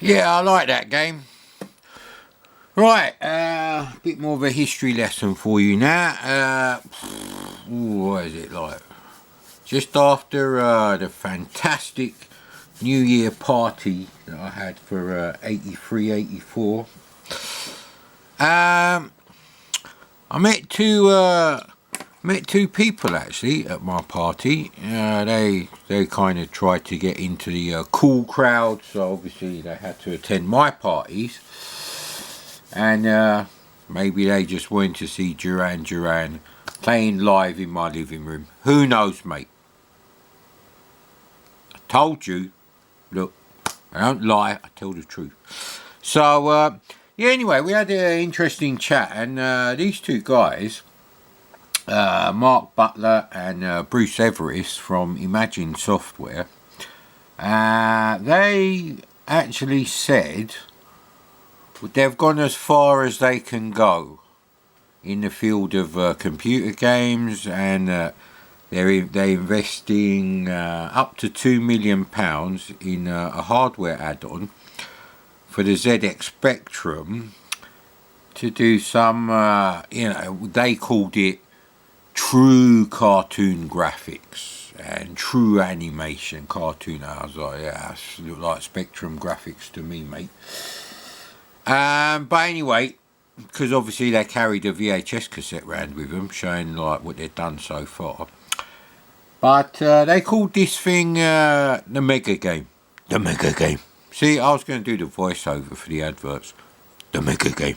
Yeah, I like that game. Right, a bit more of a history lesson for you now. What is it like? Just after the fantastic New Year party that I had for 83, 84, I met two people actually at my party. They kind of tried to get into the cool crowd, so obviously they had to attend my parties. And maybe they just wanted to see Duran Duran playing live in my living room. Who knows, mate? I told you. Look, I don't lie, I tell the truth. So, yeah, anyway, we had an interesting chat, and these two guys, Mark Butler and Bruce Everest from Imagine Software, they actually said they've gone as far as they can go in the field of computer games, and they're investing up to £2 million in a hardware add-on for the ZX Spectrum to do some, they called it true cartoon graphics and true animation cartoon. I was like, yeah, it look like Spectrum graphics to me, mate. But anyway, because obviously they carried a VHS cassette round with them, showing like what they've done so far. But they called this thing the Mega Game. The Mega Game. See, I was going to do the voiceover for the adverts. The Mega Game.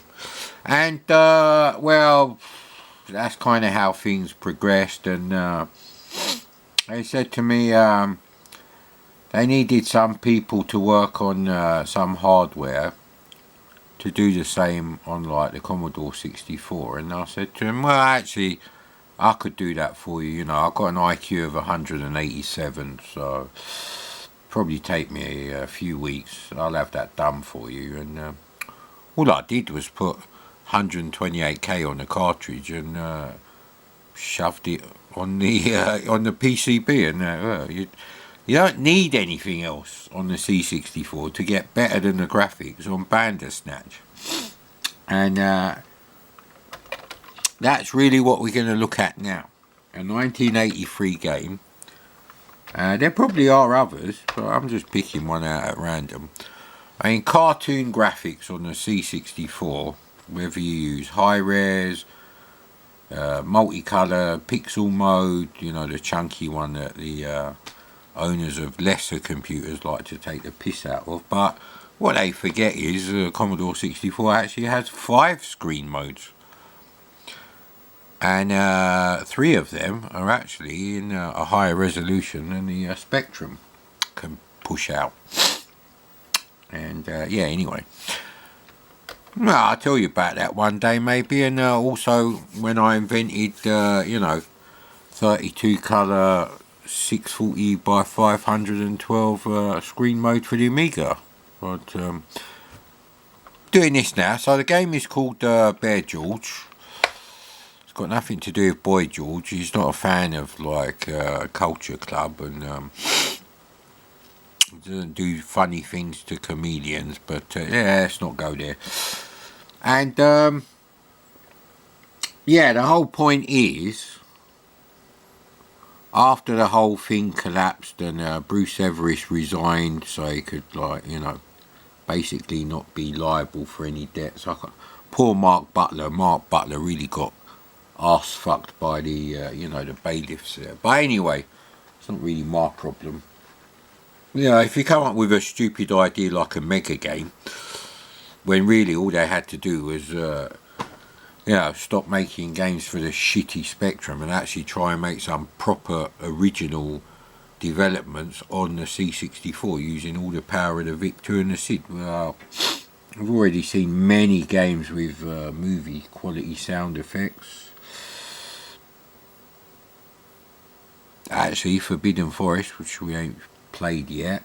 And, well, that's kind of how things progressed. And they said to me they needed some people to work on some hardware to do the same on like the Commodore 64. And I said to him, well, actually, I could do that for you. You know, I've got an IQ of 187, so probably take me a few weeks. I'll have that done for you. And all I did was put 128k on the cartridge and shoved it on the PCB. And you don't need anything else on the C64 to get better than the graphics on Bandersnatch. And that's really what we're going to look at now. A 1983 game. There probably are others, but I'm just picking one out at random. I mean, cartoon graphics on the C64, whether you use high res, multicolour, pixel mode, you know, the chunky one that the owners of lesser computers like to take the piss out of. But what they forget is Commodore 64 actually has 5 screen modes. And 3 of them are actually in a higher resolution than the Spectrum can push out. And yeah, anyway. Well, I'll tell you about that one day maybe. And also when I invented, 32 colour 640 by 512 screen mode for the Amiga. But doing this now. So the game is called Bear George. It's got nothing to do with Boy George. He's not a fan of like Culture Club, and doesn't do funny things to comedians. But yeah, let's not go there. And yeah, the whole point is, after the whole thing collapsed and Bruce Everest resigned so he could, like, basically not be liable for any debts. Poor Mark Butler really got arse fucked by the the bailiffs there. But anyway, it's not really my problem. If you come up with a stupid idea like a Mega Game, when really all they had to do was stop making games for the shitty Spectrum and actually try and make some proper original developments on the C64 using all the power of the Victor and the SID. Well, I've already seen many games with movie quality sound effects. Actually, Forbidden Forest, which we ain't played yet,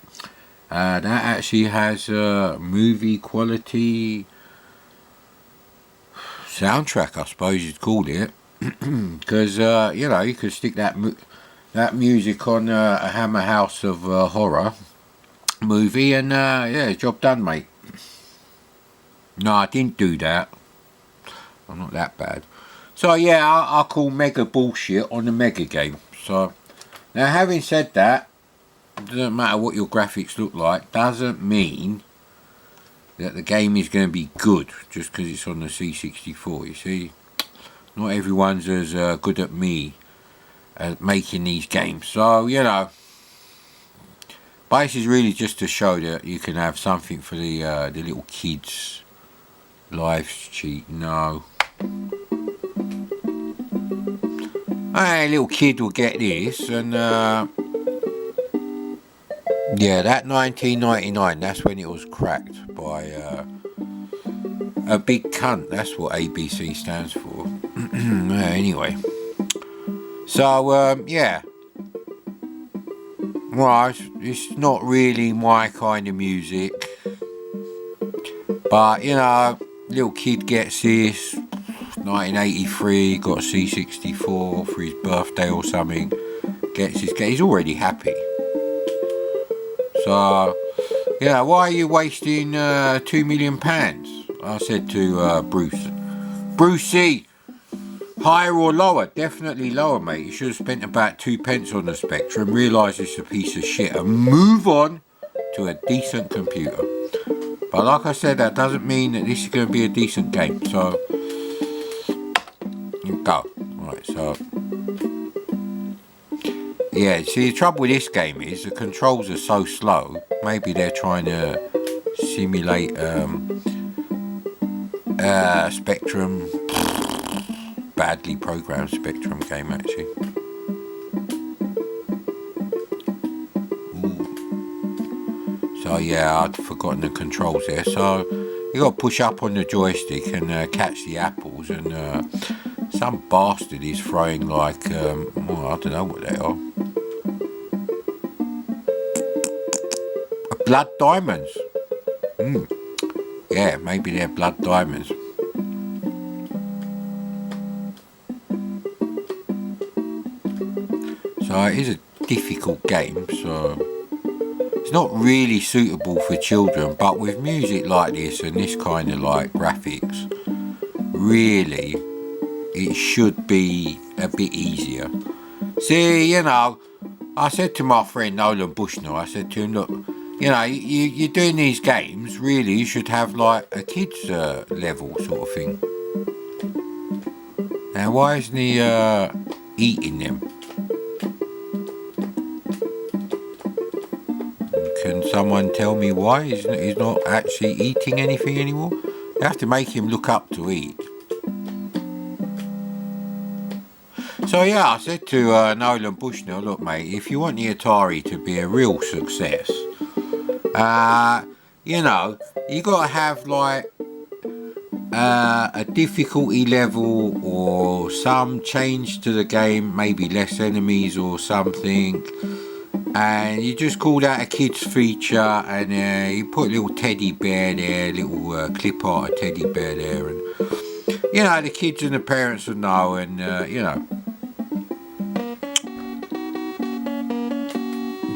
that actually has movie quality soundtrack, I suppose you'd call it, because you could stick that music on a Hammer House of Horror, movie, and yeah, job done, mate. No, I didn't do that. I'm not that bad. So yeah, I call mega bullshit on the mega game. So now, having said that, it doesn't matter what your graphics look like. Doesn't mean that the game is going to be good just because it's on the C64. You see, not everyone's as good at me at making these games. So you know, but this is really just to show that you can have something for the little kids. Live cheat, no. A little kid will get this, and yeah, that 1999, that's when it was cracked by a big cunt. That's what ABC stands for. Anyway, so yeah, well, it's not really my kind of music, but you know, little kid gets this. 1983, got a C64 for his birthday or something. Gets his game. He's already happy. So, yeah, why are you wasting £2 million? I said to Bruce. Brucey, higher or lower? Definitely lower, mate. You should have spent about 2 pence on the Spectrum, realise it's a piece of shit, and move on to a decent computer. But like I said, that doesn't mean that this is going to be a decent game. So, go. Right, so yeah, see, the trouble with this game is the controls are so slow. Maybe they're trying to simulate Spectrum, badly programmed Spectrum game actually. Ooh. So yeah, I'd forgotten the controls there. So you got to push up on the joystick and catch the apples, and some bastard is throwing like, well, I don't know what they are. Blood diamonds. Yeah, maybe they're blood diamonds. So it is a difficult game, so it's not really suitable for children, but with music like this and this kind of like graphics, really it should be a bit easier. See, you know, I said to my friend Nolan Bushnell, I said to him, look, you know, you're doing these games, really you should have like a kids level sort of thing. Now why isn't he eating them? Can someone tell me why he's not actually eating anything anymore? You have to make him look up to eat. So yeah, I said to Nolan Bushnell, look mate, if you want the Atari to be a real success, you know, you got to have like a difficulty level or some change to the game, maybe less enemies or something, and you just call that a kids feature, and you put a little teddy bear there, little clip art of teddy bear there, and you know, the kids and the parents will know, and you know.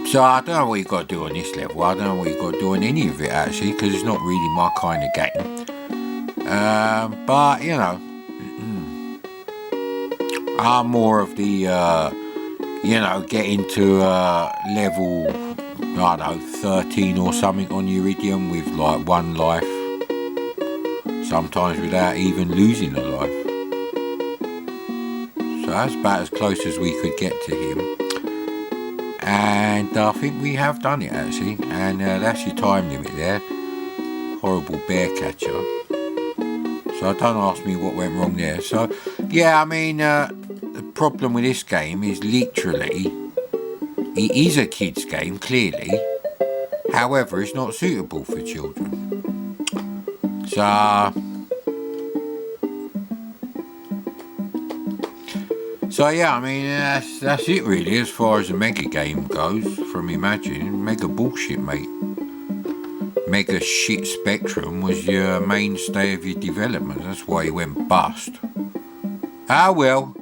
So I don't know what you've got to do on this level. I don't know what you've got to do on any of it actually, because it's not really my kind of game. But you know, I'm more of the you know, get into level, I don't know, 13 or something on Iridium with like 1 life, sometimes without even losing a life. So that's about as close as we could get to him. And I think we have done it actually, and that's your time limit there. Horrible bear catcher. So don't ask me what went wrong there. So yeah, I mean, the problem with this game is literally, it is a kids game clearly, however it's not suitable for children. So yeah, I mean, that's it really as far as the Mega game goes from Imagine. Mega bullshit, mate. Mega shit Spectrum was your mainstay of your development. That's why it went bust. Ah well.